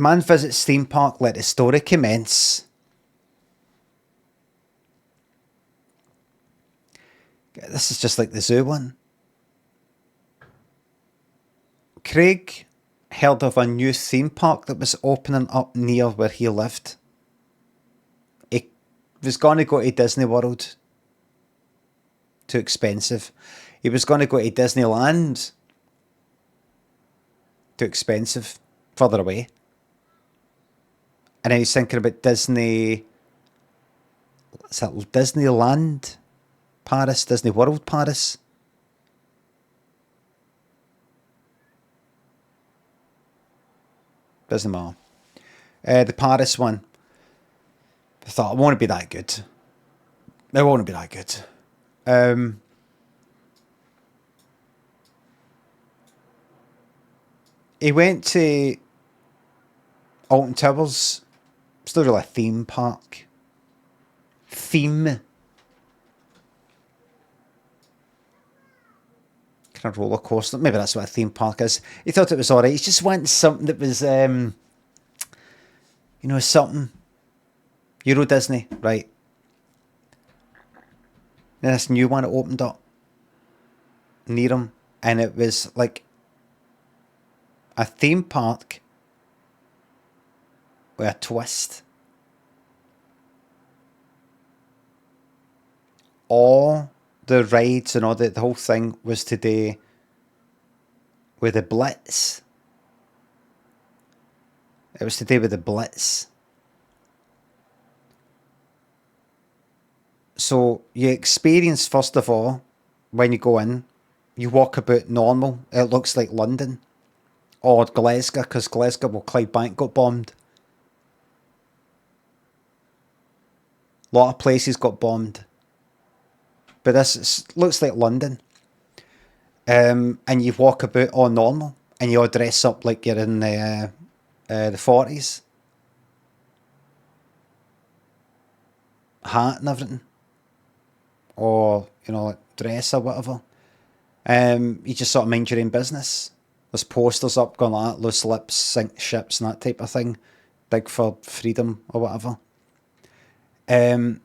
Man visits theme park, let the story commence. This is just like the zoo one. Craig heard of a new theme park that was opening up near where he lived. He was going to go to Disney World. Too expensive. He was going to go to Disneyland. Too expensive. Further away. And then he's thinking about Disney... Is that Disneyland Paris? Disney World Paris? Doesn't matter. The Paris one. I thought, it won't be that good. It won't be that good. He went to Alton Towers. It's not really a theme park. Theme. Kind of roller coaster. Maybe that's what a theme park is. He thought it was alright. He just wanted something that was, something. Euro Disney, right? Then this new one opened up near him, and it was like a theme park with a twist. All the rides and all the whole thing was to do with the Blitz. It was to do with the Blitz. So you experience, first of all, when you go in, you walk about normal. It looks like London. Or Glasgow, because Glasgow, well, Clydebank got bombed. A lot of places got bombed. But looks like London. And you walk about all normal. And you all dress up like you're in the 40s. Hat and everything. Or, like dress or whatever. You just sort of mind your own business. There's posters up going like that, loose lips, sink ships and that type of thing. Big for freedom or whatever. And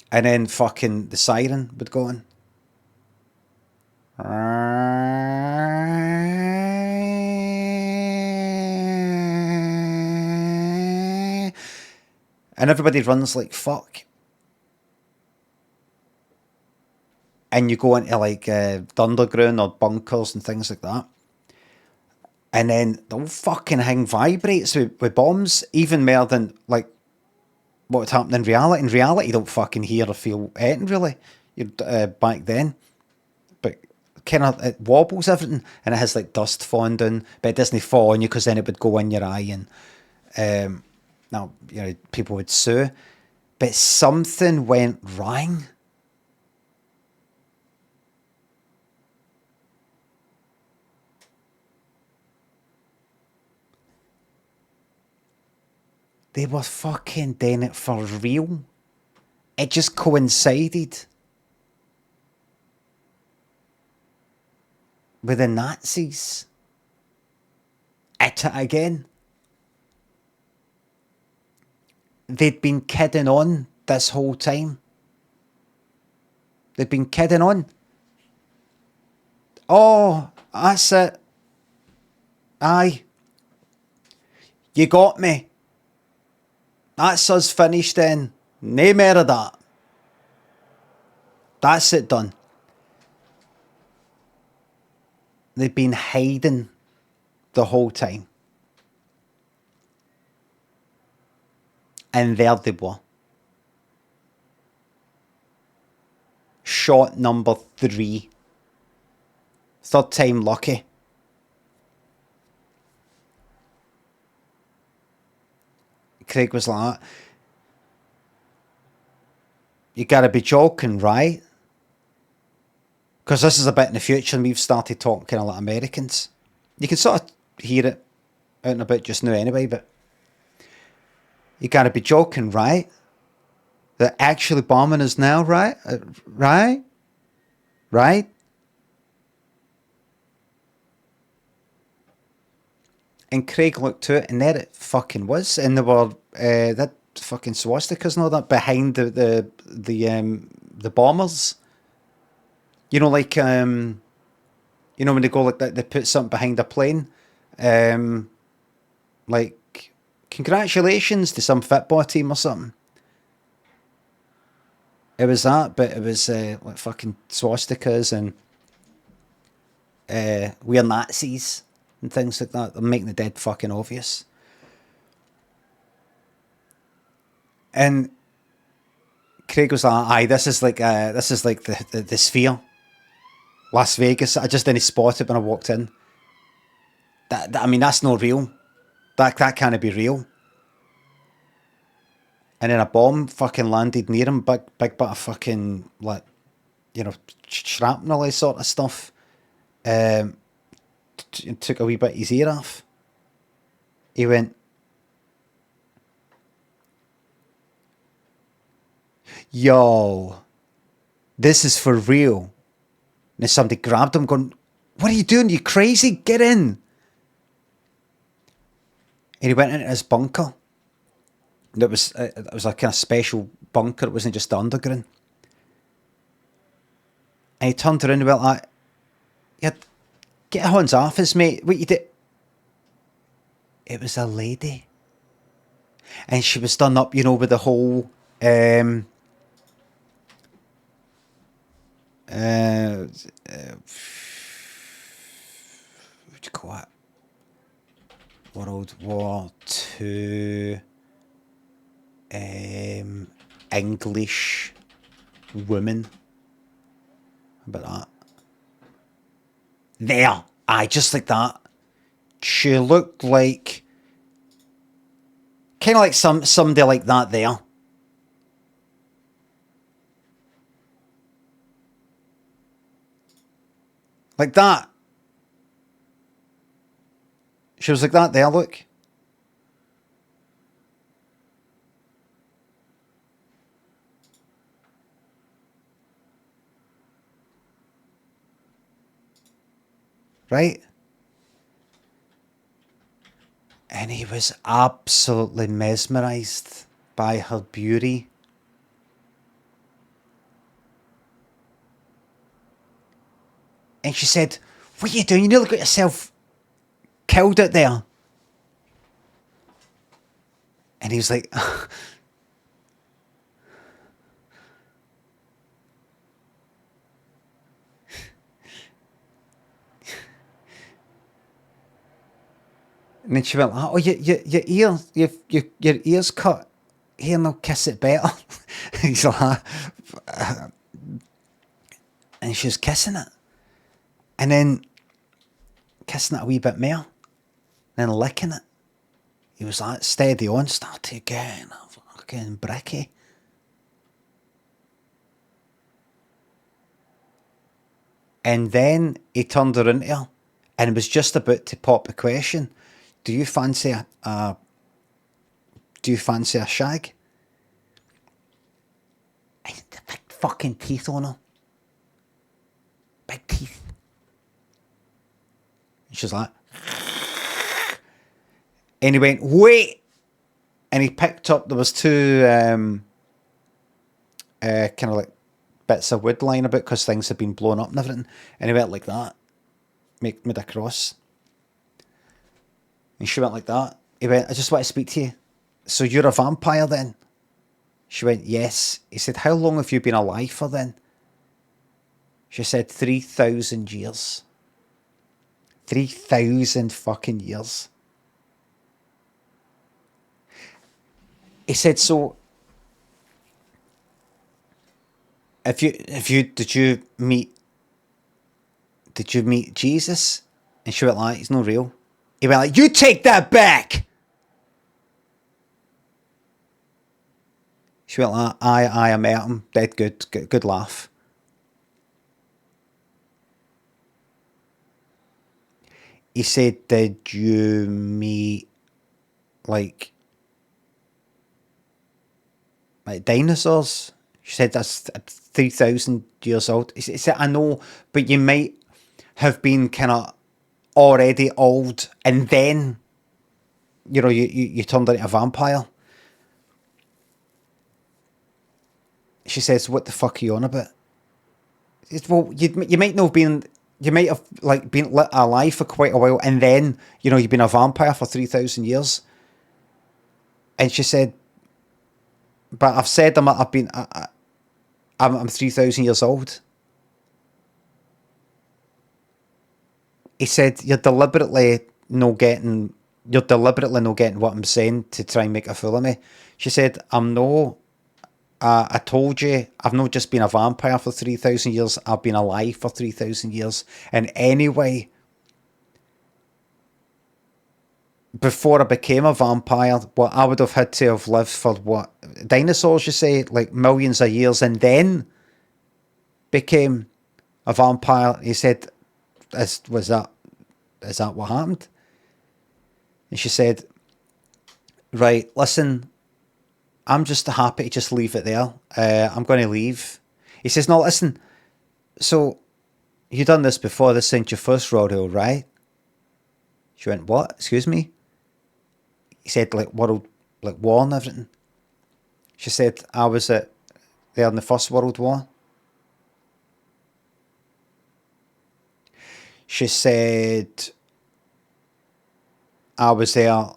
then fucking the siren would go on. And everybody runs like fuck. And you go into like underground or bunkers and things like that. And then the whole fucking thing vibrates with bombs, even more than like what would happen in reality. In reality, you don't fucking hear or feel anything really. You're back then. But kind of it wobbles everything, and it has like dust falling down, but it doesn't fall on you because then it would go in your eye, and now people would sue. But something went wrong. They were fucking doing it for real. It just coincided with the Nazis. At it again. They'd been kidding on this whole time. They'd been kidding on. Oh, that's it. Aye. You got me. That's us finished then. No more of that. That's it done. They've been hiding the whole time. And there they were. Shot number 3. Third time lucky. Craig was like, you gotta be joking, right? Because this is a bit in the future and we've started talking kind of like Americans. You can sort of hear it out and about just now anyway, but you gotta be joking, right? They're actually bombing us now, right? Right? Right? And Craig looked to it, and there it fucking was. And there were that fucking swastikas and all that behind the bombers. You know, like you know when they go like that, they put something behind a plane. Um, like congratulations to some football team or something. It was that, but it was like fucking swastikas and we're Nazis and things like that. They're making the dead fucking obvious. And Craig was like, "Aye, this is like the Sphere, Las Vegas." I just didn't spot it when I walked in. I mean, that's not real. That can't be real. And then a bomb fucking landed near him, big bit of fucking like, you know, shrapnel sort of stuff. Um, took a wee bit of his ear off. He went, "Yo, this is for real." And then somebody grabbed him, going, "What are you doing? You crazy? Get in!" And he went into his bunker. And it was a kind of special bunker. It wasn't just the underground. And he turned around and went like, "Yeah, get your hands off us, mate. What you did?" It was a lady. And she was done up, you know, with the whole what do you call it? World War Two English woman. How about that? There. Aye, just like that. She looked like kind of like somebody like that there. Like that. She was like that there, look. Right? And he was absolutely mesmerised by her beauty. And she said, "What are you doing? You nearly got yourself killed out there." And he was like, and then she went like, "Oh, your ears, your ears cut. Here, and I'll kiss it better." He's like, and she was kissing it. And then kissing it a wee bit more. Then licking it. He was like, steady on, started getting fucking bricky. And then he turned around to her and was just about to pop a question. Do you fancy a shag? And the big fucking teeth on her. Big teeth. And she's like, and he went, "Wait!" And he picked up, there was two kind of like bits of wood lying about because things had been blown up and everything. And he went like that, made a cross. And she went like that. He went, "I just want to speak to you. So you're a vampire then?" She went, "Yes." He said, "How long have you been alive for then?" She said, 3,000 years. 3,000 fucking years. He said, "So, did you meet Jesus?" And she went like, "He's not real." He went like, "You take that back." She went like, I met him. Dead good laugh. He said, "Did you meet like dinosaurs?" She said, "That's 3,000 years old." He said, "I know, but you might have been kind of already old and then you turned into a vampire. She says, what the fuck are you on about? Well, you might not have been, you might have like been alive for quite a while, and then you've been a vampire for 3,000 years. And she said, but I've said I'm 3,000 years old. He said, you're deliberately not getting what I'm saying to try and make a fool of me. She said, I'm no. I told you, I've not just been a vampire for 3,000 years, I've been alive for 3,000 years. And anyway, before I became a vampire, what I would have had to have lived for what? Dinosaurs, you say, like millions of years, and then became a vampire. He said, is that what happened? And she said, right, listen, I'm just happy to just leave it there. I'm going to leave. He says, no, listen, so you done this before, this ain't your first rodeo, right? She went, what? Excuse me? He said, like war and everything. She said, I was there in the First World War. She said, I was there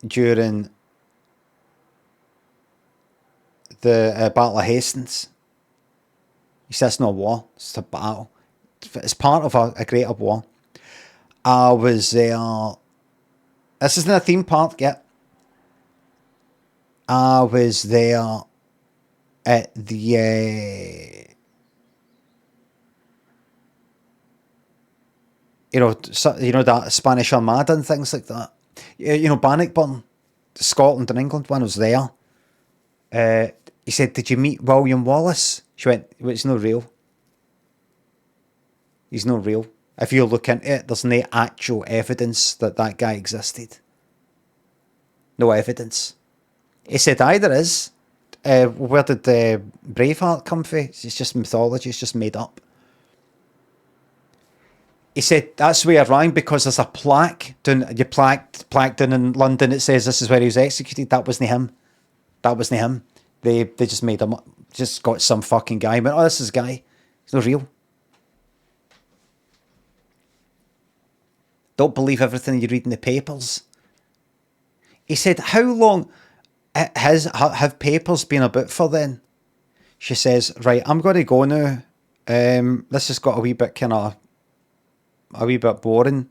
during the Battle of Hastings. He said, it's not a war, it's a battle. It's part of a greater war. I was there. This isn't a theme park yet. I was there at the that Spanish Armada and things like that. Bannockburn, Scotland and England one was there. He said, did you meet William Wallace? She went, well, it's not real. He's not real. If you look into it, there's no actual evidence that guy existed. No evidence. He said, there is. Where did Braveheart come from? It's just mythology, it's just made up. He said, that's where I rang, because there's a plaque down in London. It says this is where he was executed. That wasn't him. They just made him up. Just got some fucking guy. Went, this is a guy. He's not real. Don't believe everything you read in the papers. He said, how long have papers been about for then? She says, right, I'm going to go now. This has got a wee bit boring.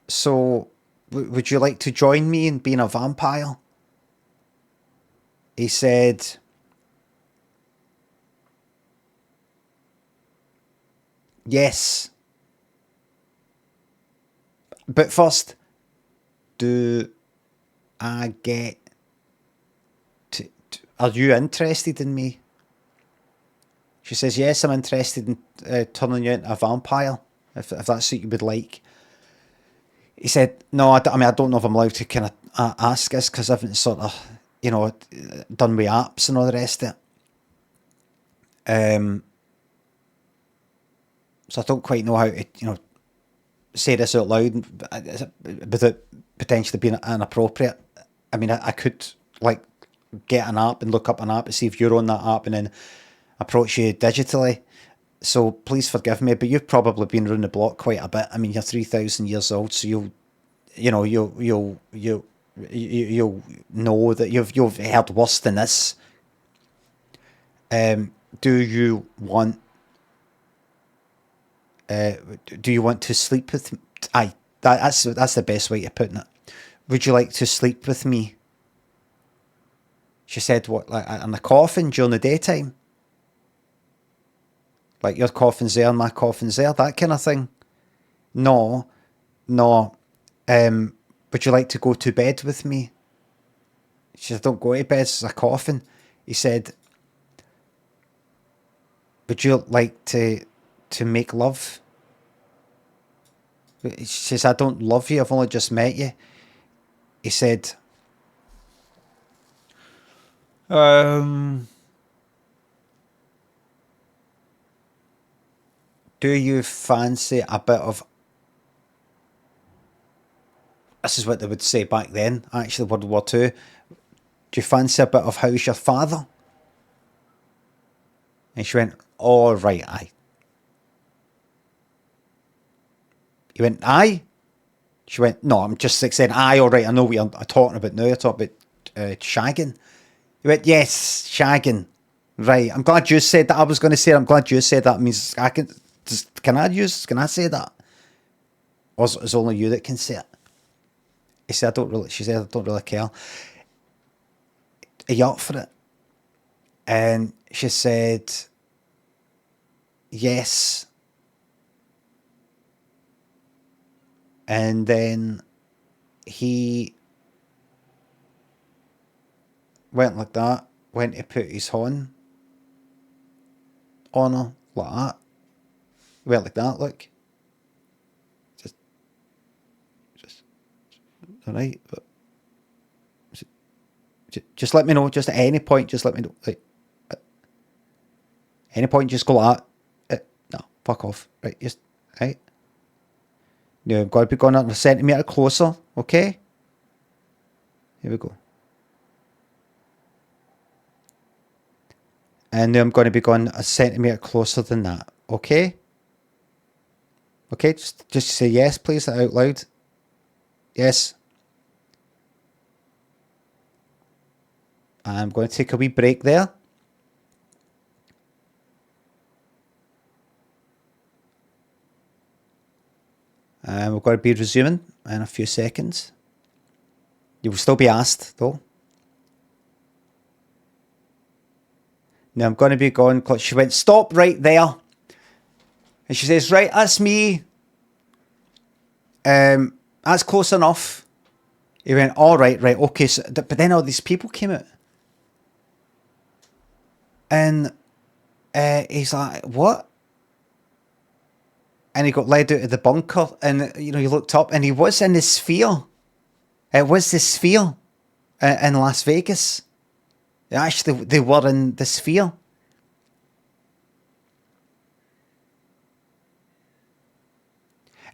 So, would you like to join me in being a vampire? He said, yes. But first, do I get are you interested in me? She says, yes, I'm interested in turning you into a vampire, if that's what you would like. He said, no, I don't know if I'm allowed to kind of ask this, because I haven't sort of, done with apps and all the rest of it. So I don't quite know how to, say this out loud without potentially being inappropriate. I mean, I could, like, get an app and look up an app and see if you're on that app and then approach you digitally. So please forgive me, but you've probably been around the block quite a bit. I mean, you're 3,000 years old, so you'll know that you've heard worse than this. Do you want to sleep with me? That's the best way to put it. Would you like to sleep with me? She said, what, like in a coffin during the daytime? Like your coffin's there and my coffin's there, that kind of thing? No. Would you like to go to bed with me? She said, don't go to bed, it's a coffin. He said, would you like to make love? She says, I don't love you, I've only just met you. He said, Do you fancy a bit of... This is what they would say back then, actually, World War Two. Do you fancy a bit of how's your father? And she went, all right, aye. He went, aye? She went, no, I'm just like saying, aye, all right, I know what you're talking about now. You're talking about shagging. He went, yes, shagging. Right, I'm glad you said that. I was going to say, I'm glad you said that. It means I can... Can I say that? Or is it only you that can say it? He said, she said, I don't really care. Are you up for it? And she said, yes. And then he went like that, went to put his horn on her, like that. He went like that, look. Just, alright. Just let me know, just at any point, just let me know. Like, at any point, just go like that. No, fuck off. Right, just, right. Now I've got to be going a centimetre closer, okay? Here we go. And now I'm going to be going a centimetre closer than that, okay? Okay, just say yes, please, out loud. Yes. I'm going to take a wee break there. And we're going to be resuming in a few seconds. You will still be asked, though. Now I'm going to be going... She went, stop right there. And she says, right, that's me. That's close enough. He went, all right, okay. So, but then all these people came out. And he's like, what? And he got led out of the bunker. And, you know, he looked up and he was in the sphere. It was the sphere in Las Vegas. Actually, they were in the sphere.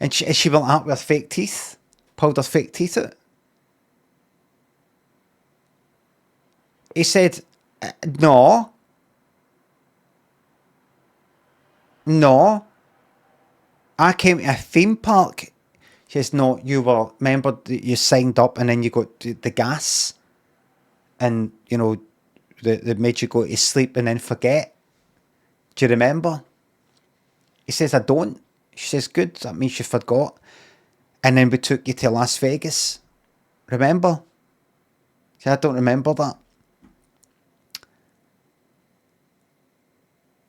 And she went out with fake teeth. Pulled her fake teeth out. He said, no. No. I came to a theme park. She says, no, you were... Remember, you signed up and then you got the gas. And, you know, they made you go to sleep and then forget. Do you remember? He says, I don't. She says, good, that means you forgot. And then we took you to Las Vegas. Remember? See, I don't remember that.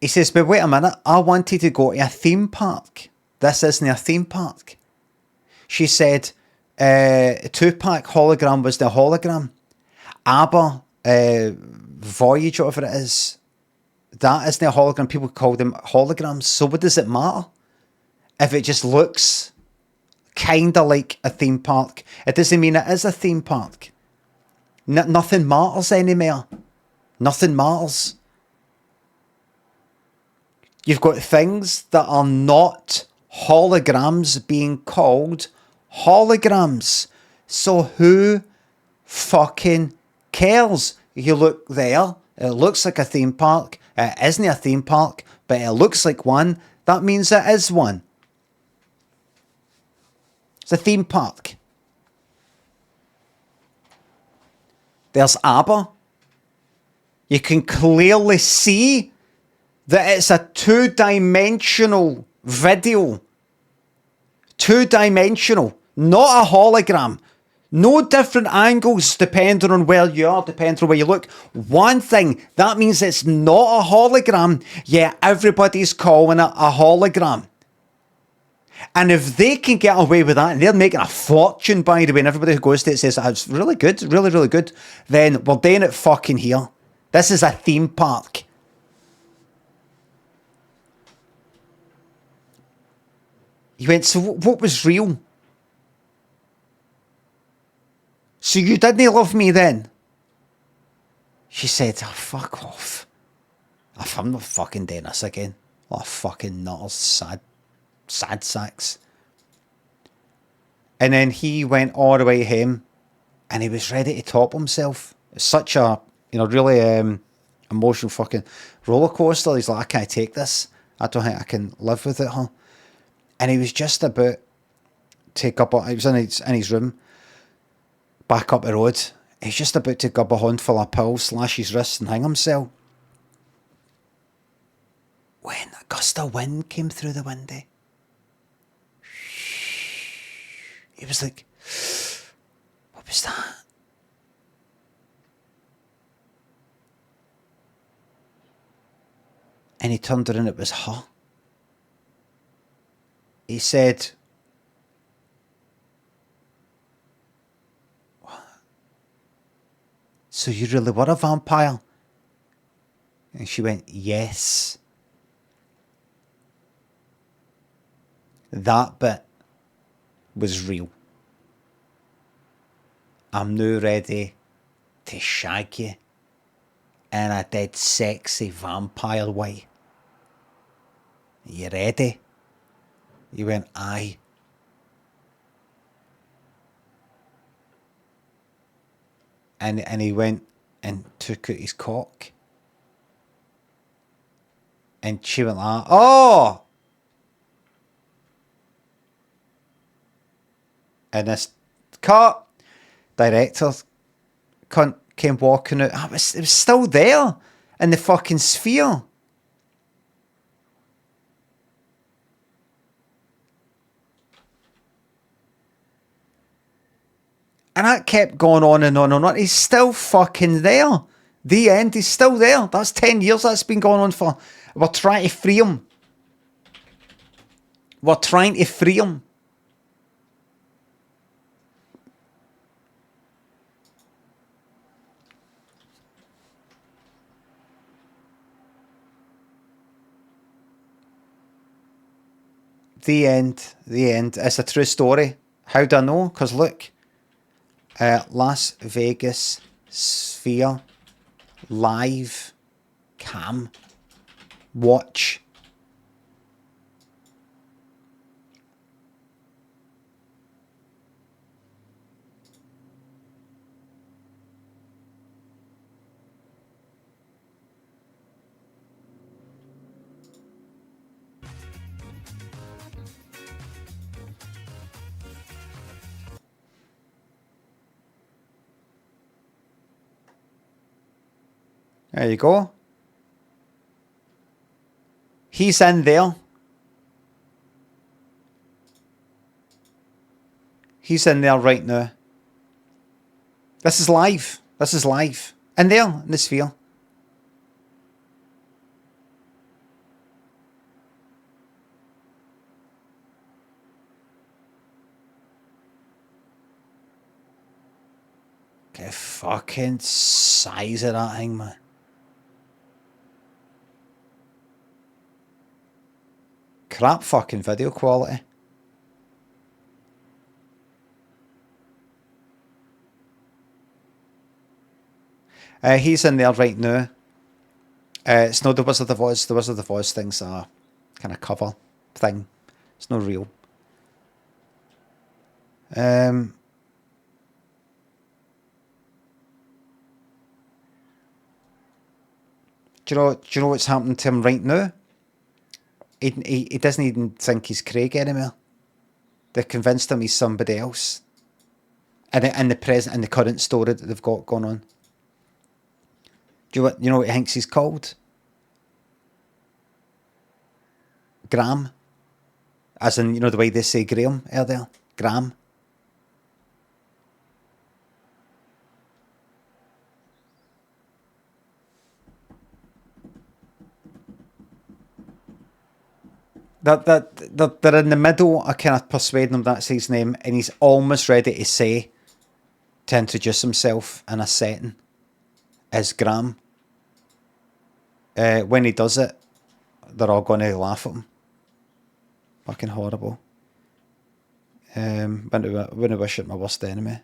He says, but wait a minute, I wanted to go to a theme park. This isn't a theme park. She said, Tupac hologram was the hologram. ABBA, Voyage, whatever it is, that isn't a hologram. People call them holograms. So what does it matter? If it just looks kind of like a theme park, it doesn't mean it is a theme park. Nothing matters anymore. Nothing matters. You've got things that are not holograms being called holograms. So who fucking cares? You look there, it looks like a theme park. It isn't a theme park, but it looks like one. That means it is one. It's a theme park. There's ABBA. You can clearly see that it's a two-dimensional video. Two-dimensional, not a hologram. No different angles depending on where you are, depending on where you look. One thing, that means it's not a hologram, yet everybody's calling it a hologram. And if they can get away with that, and they're making a fortune, by the way, and everybody who goes to it says, it's really good, really, really good, then we're doing it fucking here. This is a theme park. He went, so what was real? So you didn't love me then? She said, oh, fuck off. I'm not fucking doing this again. Oh, fucking nutters, sad sacks. And then he went all the way home, and he was ready to top himself. It's such a, really emotional fucking roller coaster. He's like, I can't take this. I don't think I can live with it, huh? And he was just about to he was in his room, back up the road. He's just about to grab a handful of pills, slash his wrist, and hang himself. When a gust of wind came through the window, he was like, what was that? And he turned around, it was her. He said, what? So you really were a vampire? And she went, yes. That bit was real. I'm now ready to shag you in a dead sexy vampire way. You ready? He went, aye. And he went and took out his cock. And she went like, oh! And this cut director cunt came walking out. It was still there in the fucking sphere. And that kept going on and on and on. He's still fucking there. The end, he's still there. That's 10 years that's been going on for. We're trying to free him. We're trying to free him. The end. The end. It's a true story. How do I know? Because look. Las Vegas Sphere live cam watch. There you go. He's in there. He's in there right now. This is live. This is live. In there, in the sphere. Get fucking size of that thing, man. Crap fucking video quality. He's in there right now. It's not the Wizard of Oz. The Wizard of Oz thing's a kind of cover thing. It's not real. Do you know what's happening to him right now? He doesn't even think he's Craig anymore. They've convinced him he's somebody else. In the present, in the current story that they've got going on. Do you know what he thinks he's called? Graham. As in, the way they say Graham earlier. Graham. They're in the middle of kind of persuading him that's his name, and he's almost ready to introduce himself in a setting as Graham. When he does it, they're all going to laugh at him. Fucking horrible. Wouldn't wish it my worst enemy.